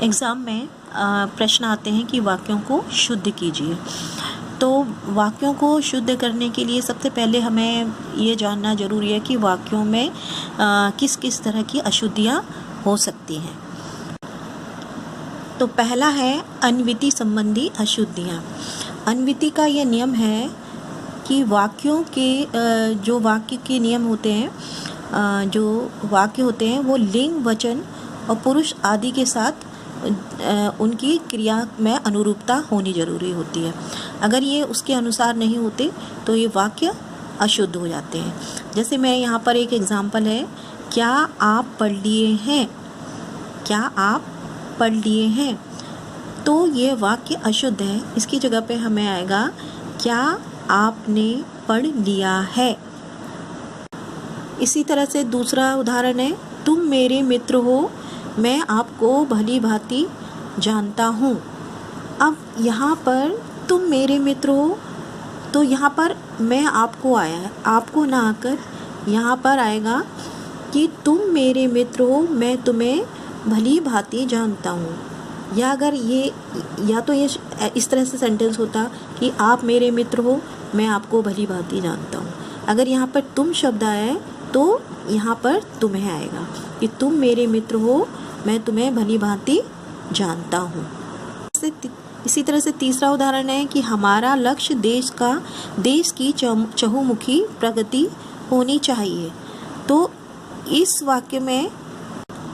Exam में प्रश्न आते हैं कि वाक्यों को शुद्ध कीजिए। तो वाक्यों को शुद्ध करने के लिए सबसे पहले हमें ये जानना ज़रूरी है कि वाक्यों में किस किस तरह की अशुद्धियाँ हो सकती हैं। तो पहला है अन्विति संबंधी अशुद्धियाँ। अन्विति का यह नियम है कि वाक्यों के जो वाक्य के नियम होते हैं, जो वाक्य होते हैं वो लिंग, वचन और पुरुष आदि के साथ उनकी क्रिया में अनुरूपता होनी जरूरी होती है। अगर ये उसके अनुसार नहीं होते तो ये वाक्य अशुद्ध हो जाते हैं। जैसे मैं यहाँ पर एक एग्जाम्पल है, क्या आप पढ़ लिए हैं, क्या आप पढ़ लिए हैं, तो ये वाक्य अशुद्ध है। इसकी जगह पे हमें आएगा क्या आपने पढ़ लिया है। इसी तरह से दूसरा उदाहरण है, तुम मेरे मित्र हो, मैं आपको भली भांति जानता हूँ। अब यहाँ पर तुम मेरे मित्र हो, तो यहाँ पर मैं आपको आया है, आपको ना आकर यहाँ पर आएगा कि तुम मेरे मित्र हो, मैं तुम्हें भली भांति जानता हूँ। या अगर ये इस तरह से सेंटेंस होता कि आप मेरे मित्र हो, मैं आपको भली भांति जानता हूँ। अगर यहाँ पर तुम शब्द आया है तो यहाँ पर तुम्हें आएगा कि तुम मेरे मित्र हो, मैं तुम्हें भली भांति जानता हूँ। इसी तरह से तीसरा उदाहरण है कि हमारा लक्ष्य देश की चहुमुखी प्रगति होनी चाहिए। तो इस वाक्य में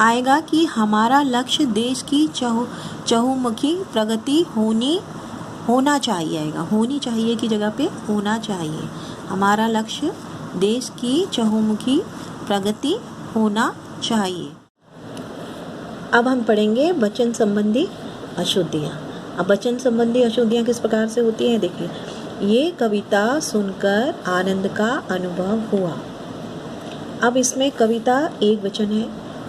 आएगा कि हमारा लक्ष्य देश की चहुमुखी प्रगति होना चाहिए आएगा। होनी चाहिए की जगह पे होना चाहिए। हमारा लक्ष्य देश की चहुमुखी प्रगति होना चाहिए। अब हम पढ़ेंगे वचन संबंधी अशुद्धियाँ। अब वचन संबंधी अशुद्धियाँ किस प्रकार से होती हैं, देखिए। ये कविता सुनकर आनंद का अनुभव हुआ। अब इसमें कविता एक वचन है,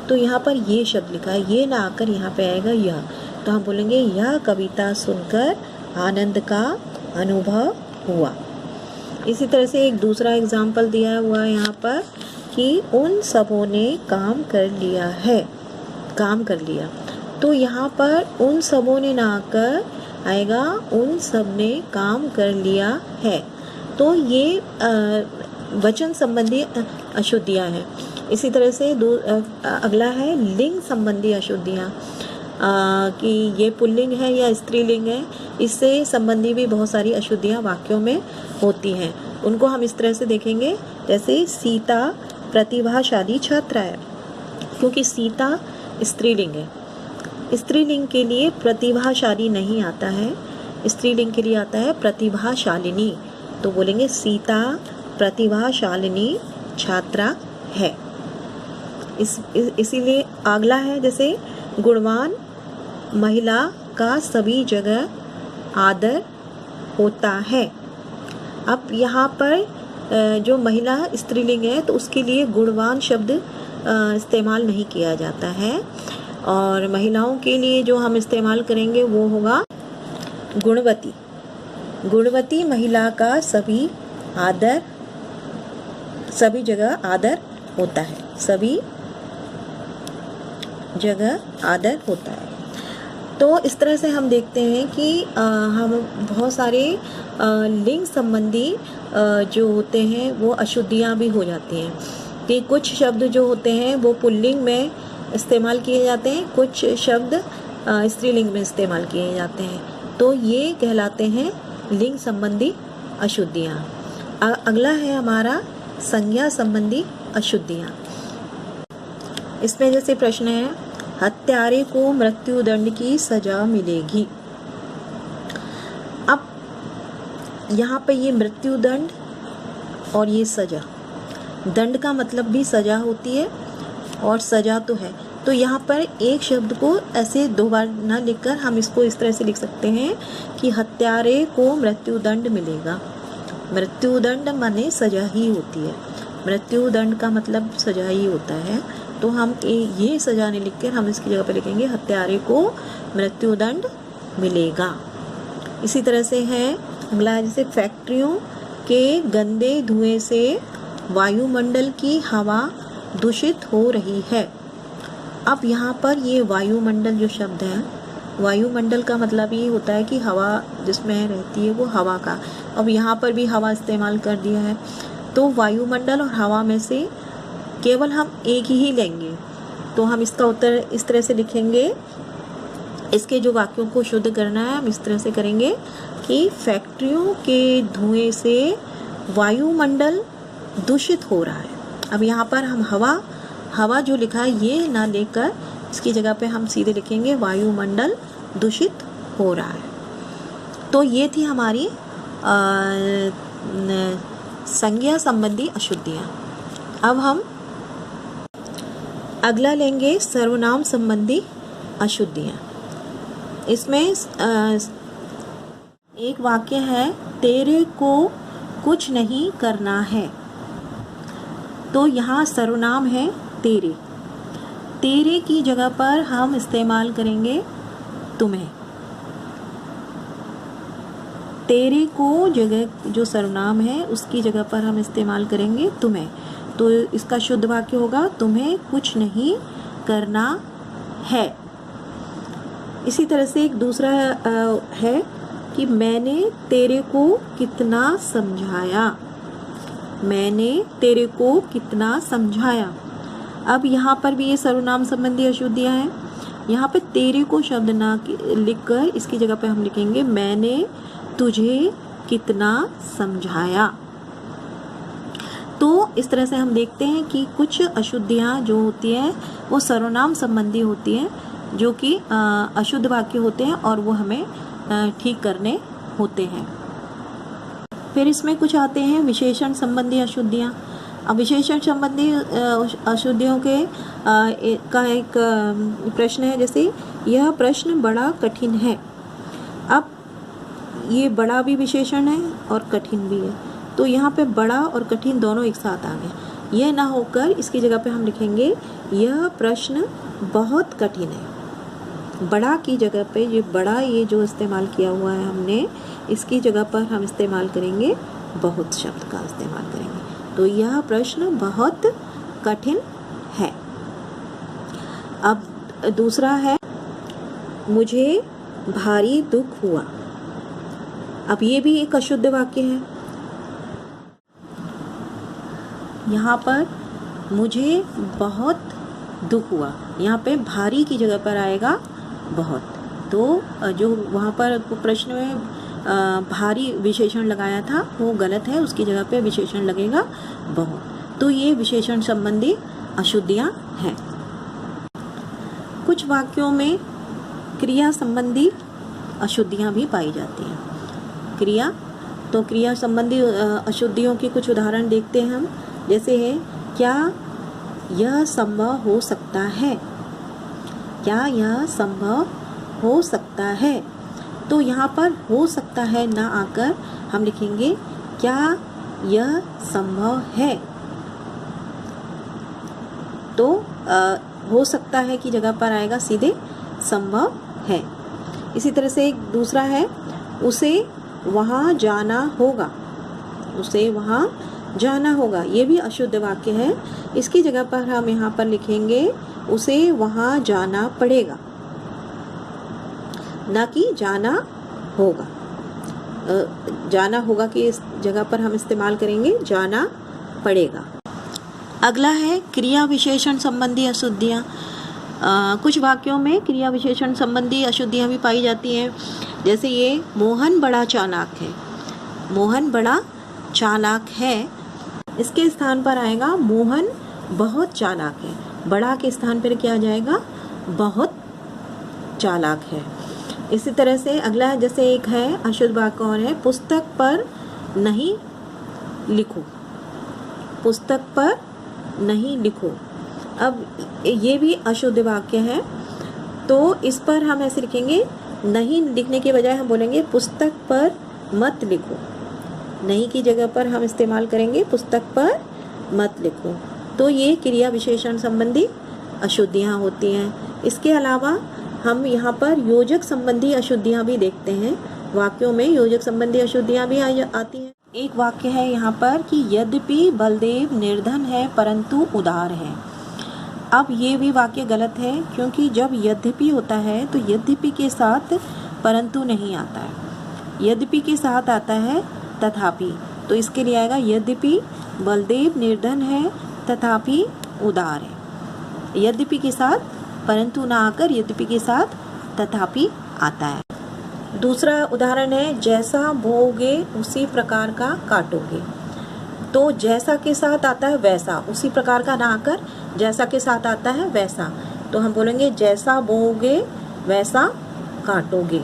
तो यहाँ पर ये शब्द लिखा है, ये ना आकर यहाँ पे आएगा यह, तो हम बोलेंगे यह कविता सुनकर आनंद का अनुभव हुआ। इसी तरह से एक दूसरा एग्जाम्पल दिया हुआ है यहाँ पर कि उन सबों ने काम कर लिया है, काम कर लिया, तो यहाँ पर उन सबों ने ना आकर आएगा उन सब ने काम कर लिया है। तो ये वचन संबंधी अशुद्धियाँ हैं। इसी तरह से अगला है लिंग संबंधी अशुद्धियाँ, कि ये पुल्लिंग है या स्त्रीलिंग है, इससे संबंधी भी बहुत सारी अशुद्धियाँ वाक्यों में होती हैं। उनको हम इस तरह से देखेंगे, जैसे सीता प्रतिभाशाली छात्रा है, क्योंकि सीता स्त्रीलिंग है। स्त्रीलिंग के लिए प्रतिभाशाली नहीं आता है, स्त्रीलिंग के लिए आता है प्रतिभाशालिनी। तो बोलेंगे सीता प्रतिभाशालिनी छात्रा है। इसीलिए अगला है जैसे गुणवान महिला का सभी जगह आदर होता है। अब यहाँ पर जो महिला स्त्रीलिंग है तो उसके लिए गुणवान शब्द इस्तेमाल नहीं किया जाता है, और महिलाओं के लिए जो हम इस्तेमाल करेंगे वो होगा गुणवती। गुणवती महिला का सभी जगह आदर होता है, सभी जगह आदर होता है। तो इस तरह से हम देखते हैं कि हम बहुत सारे लिंग संबंधी जो होते हैं वो अशुद्धियाँ भी हो जाती हैं, कि कुछ शब्द जो होते हैं वो पुल्लिंग में इस्तेमाल किए जाते हैं, कुछ शब्द स्त्रीलिंग में इस्तेमाल किए जाते हैं, तो ये कहलाते हैं लिंग संबंधी अशुद्धियाँ। अगला है हमारा संज्ञा संबंधी अशुद्धियाँ। इसमें जैसे प्रश्न है, हत्यारे को मृत्युदंड की सजा मिलेगी। अब यहाँ पे ये मृत्युदंड और ये सजा, दंड का मतलब भी सजा होती है और सजा तो है, तो यहाँ पर एक शब्द को ऐसे दो बार ना लिखकर हम इसको इस तरह से लिख सकते हैं कि हत्यारे को मृत्युदंड मिलेगा। मृत्युदंड माने सजा ही होती है, मृत्युदंड का मतलब सजा ही होता है, तो हम ये सजा नहीं लिखकर हम इसकी जगह पर लिखेंगे हत्यारे को मृत्युदंड मिलेगा। इसी तरह से है अगला, जैसे फैक्ट्रियों के गंदे धुएं से वायुमंडल की हवा दूषित हो रही है। अब यहाँ पर ये वायुमंडल जो शब्द है, वायुमंडल का मतलब ये होता है कि हवा जिसमें रहती है वो हवा का। अब यहाँ पर भी हवा इस्तेमाल कर दिया है, तो वायुमंडल और हवा में से केवल हम एक ही लेंगे। तो हम इसका उत्तर इस तरह से लिखेंगे, इसके जो वाक्यों को शुद्ध करना है हम इस तरह से करेंगे कि फैक्ट्रियों के धुएं से वायुमंडल दूषित हो रहा है। अब यहाँ पर हम हवा जो लिखा है ये ना लेकर इसकी जगह पे हम सीधे लिखेंगे वायुमंडल दूषित हो रहा है। तो ये थी हमारी संज्ञा संबंधी अशुद्धियाँ। अब हम अगला लेंगे सर्वनाम संबंधी अशुद्धियाँ। इसमें एक वाक्य है, तेरे को कुछ नहीं करना है। तो यहाँ सर्वनाम है तेरे। तेरे की जगह पर हम इस्तेमाल करेंगे तुम्हें। तेरे को जगह जो सर्वनाम है उसकी जगह पर हम इस्तेमाल करेंगे तुम्हें। तो इसका शुद्ध वाक्य होगा, तुम्हें कुछ नहीं करना है। इसी तरह से एक दूसरा है कि मैंने तेरे को कितना समझाया। मैंने तेरे को कितना समझाया। अब यहाँ पर भी ये सर्वनाम संबंधी अशुद्धियाँ हैं। यहाँ पे तेरे को शब्द ना लिखकर इसकी जगह पे हम लिखेंगे मैंने तुझे कितना समझाया। तो इस तरह से हम देखते हैं कि कुछ अशुद्धियाँ जो होती हैं वो सर्वनाम संबंधी होती हैं, जो कि अशुद्ध वाक्य होते हैं और वो हमें ठीक करने होते हैं। फिर इसमें कुछ आते हैं विशेषण संबंधी अशुद्धियाँ। अब विशेषण संबंधी अशुद्धियों के का एक प्रश्न है, जैसे यह प्रश्न बड़ा कठिन है। अब ये बड़ा भी विशेषण है और कठिन भी है, तो यहाँ पे बड़ा और कठिन दोनों एक साथ आ गए। यह ना होकर इसकी जगह पे हम लिखेंगे यह प्रश्न बहुत कठिन है। बड़ा की जगह पे ये बड़ा ये जो इस्तेमाल किया हुआ है हमने, इसकी जगह पर हम इस्तेमाल करेंगे बहुत शब्द का इस्तेमाल करेंगे। तो यह प्रश्न बहुत कठिन है। अब दूसरा है मुझे भारी दुख हुआ। अब ये भी एक अशुद्ध वाक्य है। यहाँ पर मुझे बहुत दुख हुआ, यहाँ पे भारी की जगह पर आएगा बहुत। तो जो वहाँ पर प्रश्न में भारी विशेषण लगाया था वो गलत है, उसकी जगह पे विशेषण लगेगा बहुत। तो ये विशेषण संबंधी अशुद्धियाँ हैं। कुछ वाक्यों में क्रिया संबंधी अशुद्धियाँ भी पाई जाती हैं। क्रिया, तो क्रिया संबंधी अशुद्धियों के कुछ उदाहरण देखते हैं हम। जैसे है, क्या यह संभव हो सकता है। क्या यह संभव हो सकता है। तो यहाँ पर हो सकता है ना आकर हम लिखेंगे क्या यह संभव है। तो हो सकता है की जगह पर आएगा सीधे संभव है। इसी तरह से एक दूसरा है, उसे वहाँ जाना होगा। उसे वहाँ जाना होगा, ये भी अशुद्ध वाक्य है। इसकी जगह पर हम यहाँ पर लिखेंगे उसे वहाँ जाना पड़ेगा, ना कि जाना होगा। जाना होगा की इस जगह पर हम इस्तेमाल करेंगे जाना पड़ेगा। अगला है क्रिया विशेषण संबंधी अशुद्धियाँ। कुछ वाक्यों में क्रिया विशेषण संबंधी अशुद्धियाँ भी पाई जाती हैं। जैसे ये, मोहन बड़ा चालाक है। मोहन बड़ा चालाक है, इसके स्थान पर आएगा मोहन बहुत चालाक है। बड़ा के स्थान पर क्या आ जाएगा, बहुत चालाक है। इसी तरह से अगला जैसे एक है अशुद्ध वाक्य और है, पुस्तक पर नहीं लिखो। पुस्तक पर नहीं लिखो। अब ये भी अशुद्ध वाक्य है, तो इस पर हम ऐसे लिखेंगे, नहीं लिखने के बजाय हम बोलेंगे पुस्तक पर मत लिखो। नहीं की जगह पर हम इस्तेमाल करेंगे पुस्तक पर मत लिखो। तो ये क्रिया विशेषण संबंधी अशुद्धियाँ होती हैं। इसके अलावा हम यहाँ पर योजक संबंधी अशुद्धियाँ भी देखते हैं। वाक्यों में योजक संबंधी अशुद्धियाँ भी आती हैं। एक वाक्य है यहाँ पर कि यद्यपि बलदेव निर्धन है परंतु उदार है। अब ये भी वाक्य गलत है, क्योंकि जब यद्यपि होता है तो यद्यपि के साथ परंतु नहीं आता है। यद्यपि के साथ आता है तथापि, तो इसके लिए आएगा यद्यपि बलदेव निर्धन है तथापि उदार है। यद्यपि के साथ परंतु ना आकर यद्यपि के साथ तथापि आता है। दूसरा उदाहरण है, जैसा बोओगे उसी प्रकार का काटोगे। तो जैसा के साथ आता है वैसा, उसी प्रकार का ना आकर जैसा के साथ आता है वैसा, तो हम बोलेंगे जैसा बोओगे वैसा काटोगे।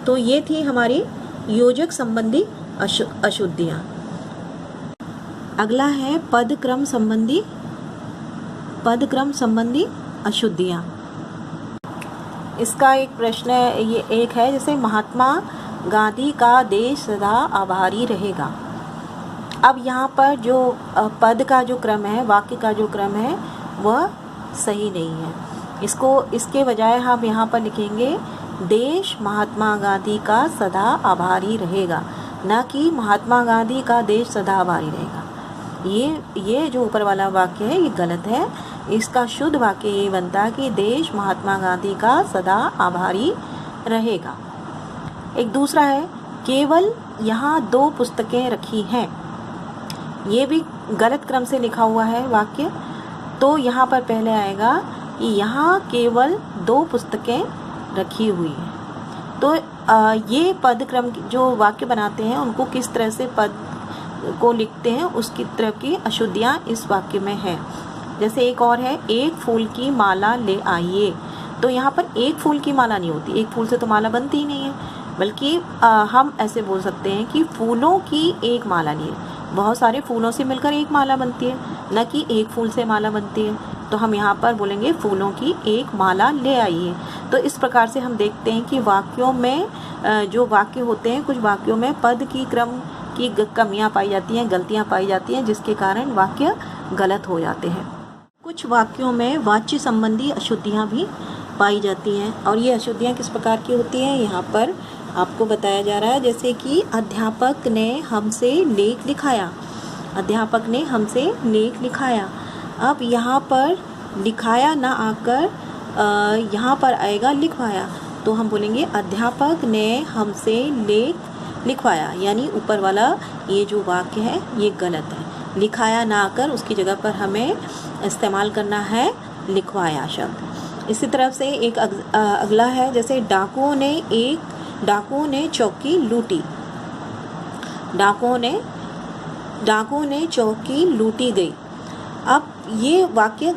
तो ये थी हमारी योजक संबंधी अशुद्धियाँ। अगला है पदक्रम संबंधी अशुद्धियाँ। इसका एक प्रश्न ये एक है, जैसे महात्मा गांधी का देश सदा आभारी रहेगा। अब यहाँ पर जो पद का जो क्रम है, वाक्य का जो क्रम है, वह सही नहीं है। इसके बजाय हम यहाँ पर लिखेंगे देश महात्मा गांधी का सदा आभारी रहेगा, न कि महात्मा गांधी का देश सदा आभारी रहेगा। ये जो ऊपर वाला वाक्य है ये गलत है। इसका शुद्ध वाक्य ये बनता है कि देश महात्मा गांधी का सदा आभारी रहेगा। एक दूसरा है, केवल यहाँ 2 पुस्तकें रखी हैं। ये भी गलत क्रम से लिखा हुआ है वाक्य। तो यहाँ पर पहले आएगा कि यहाँ केवल 2 पुस्तकें रखी हुई हैं। तो ये पद क्रम जो वाक्य बनाते हैं उनको किस तरह से पद को लिखते हैं उसकी तरह की अशुद्धियाँ इस वाक्य में है। जैसे एक और है, एक फूल की माला ले आइए। तो यहाँ पर एक फूल की माला नहीं होती, एक फूल से तो माला बनती ही नहीं है, बल्कि हम ऐसे बोल सकते हैं कि फूलों की एक माला लिए। बहुत सारे फूलों से मिलकर एक माला बनती है, न कि एक फूल से माला बनती है। तो हम यहाँ पर बोलेंगे फूलों की एक माला ले आइए। तो इस प्रकार से हम देखते हैं कि वाक्यों में जो वाक्य होते हैं, कुछ वाक्यों में पद की क्रम की कमियाँ पाई जाती हैं, गलतियाँ पाई जाती हैं, जिसके कारण वाक्य गलत हो जाते हैं। कुछ वाक्यों में वाच्य संबंधी अशुद्धियाँ भी पाई जाती हैं, और ये अशुद्धियाँ किस प्रकार की होती हैं यहाँ पर आपको बताया जा रहा है। जैसे कि अध्यापक ने हमसे लेख लिखाया। अध्यापक ने हमसे लेख लिखाया। अब यहाँ पर लिखाया ना आकर यहाँ पर आएगा लिखवाया। तो हम बोलेंगे अध्यापक ने हमसे लेख लिखवाया, यानी ऊपर वाला ये जो वाक्य है ये गलत है। लिखाया ना आकर उसकी जगह पर हमें इस्तेमाल करना है लिखवाया शब्द। इसी तरह से एक अगला है, जैसे डाकुओं ने चौकी लूटी। डाकुओं ने चौकी लूटी गई। अब ये वाक्य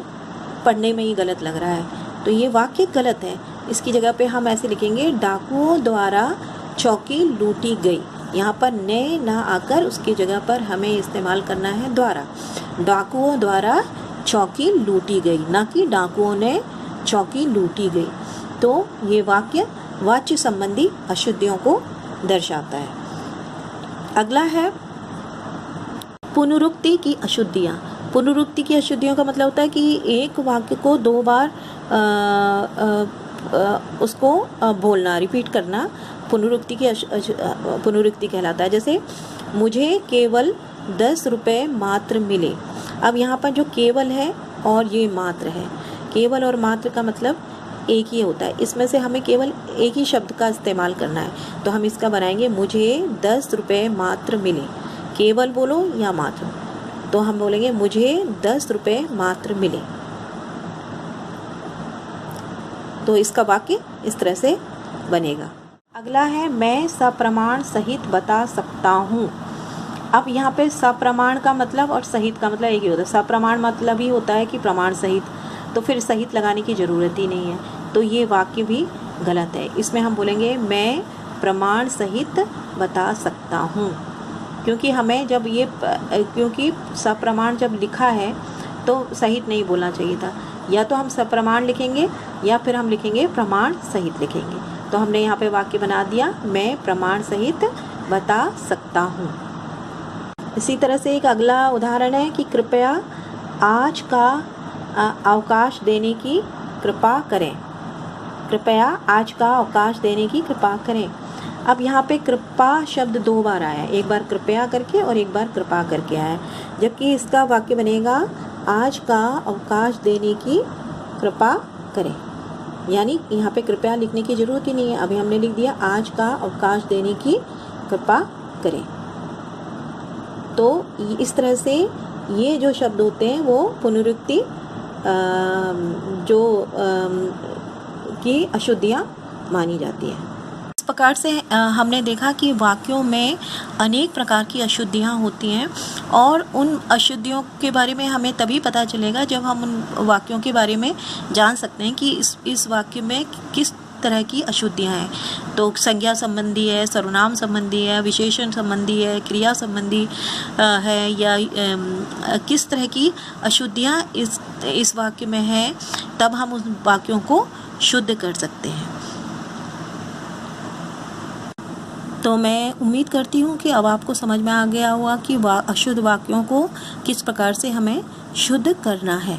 पढ़ने में ही गलत लग रहा है, तो ये वाक्य गलत है। इसकी जगह पे हम ऐसे लिखेंगे डाकुओं द्वारा चौकी लूटी गई। यहाँ पर ने ना आकर उसकी जगह पर हमें इस्तेमाल करना है द्वारा। डाकुओं द्वारा चौकी लूटी गई, ना कि डाकुओं ने चौकी लूटी गई। तो ये वाक्य वाच्य संबंधी अशुद्धियों को दर्शाता है। अगला है पुनरुक्ति की अशुद्धियाँ। पुनरुक्ति की अशुद्धियों का मतलब होता है कि एक वाक्य को 2 बार उसको बोलना, रिपीट करना, पुनरुक्ति कहलाता है। जैसे मुझे केवल 10 रुपये मात्र मिले। अब यहाँ पर जो केवल है और ये मात्र है, केवल और मात्र का मतलब एक ही होता है। इसमें से हमें केवल एक ही शब्द का इस्तेमाल करना है, तो हम इसका बनाएंगे मुझे 10 रुपये मात्र मिले। केवल बोलो या मात्र, तो हम बोलेंगे मुझे 10 रुपये मात्र मिले। तो इसका वाक्य इस तरह से बनेगा। अगला है मैं सप्रमाण सहित बता सकता हूँ। अब यहाँ पे सप्रमाण का मतलब और सहित का मतलब एक ही होता है। सप्रमाण मतलब ही होता है कि प्रमाण सहित, तो फिर सहित लगाने की ज़रूरत ही नहीं है। तो ये वाक्य भी गलत है। इसमें हम बोलेंगे मैं प्रमाण सहित बता सकता हूँ, क्योंकि हमें जब ये क्योंकि सप्रमाण जब लिखा है तो सहित नहीं बोलना चाहिए था। या तो हम सप्रमाण लिखेंगे या फिर हम लिखेंगे प्रमाण सहित लिखेंगे। तो हमने यहाँ पे वाक्य बना दिया मैं प्रमाण सहित बता सकता हूँ। इसी तरह से एक अगला उदाहरण है कि कृपया आज का अवकाश देने की कृपा करें। कृपया आज का अवकाश देने की कृपा करें। अब यहाँ पे कृपा शब्द 2 बार आया है, एक बार कृपया करके और एक बार कृपा करके आया है, जबकि इसका वाक्य बनेगा आज का अवकाश देने की कृपा करें। यानी यहाँ पे कृपया लिखने की ज़रूरत ही नहीं है, अभी हमने लिख दिया आज का अवकाश देने की कृपा करें। तो इस तरह से ये जो शब्द होते हैं वो पुनरुक्ति की अशुद्धियाँ मानी जाती है। इस प्रकार से हमने देखा कि वाक्यों में अनेक प्रकार की अशुद्धियाँ होती हैं और उन अशुद्धियों के बारे में हमें तभी पता चलेगा जब हम उन वाक्यों के बारे में जान सकते हैं कि इस वाक्य में किस तरह की अशुद्धियाँ हैं। तो संज्ञा संबंधी है, सर्वनाम संबंधी है, विशेषण संबंधी है, क्रिया संबंधी है, या किस तरह की अशुद्धियाँ इस वाक्य में है, तब हम उन वाक्यों को शुद्ध कर सकते हैं। तो मैं उम्मीद करती हूँ कि अब आपको समझ में आ गया होगा कि अशुद्ध वाक्यों को किस प्रकार से हमें शुद्ध करना है।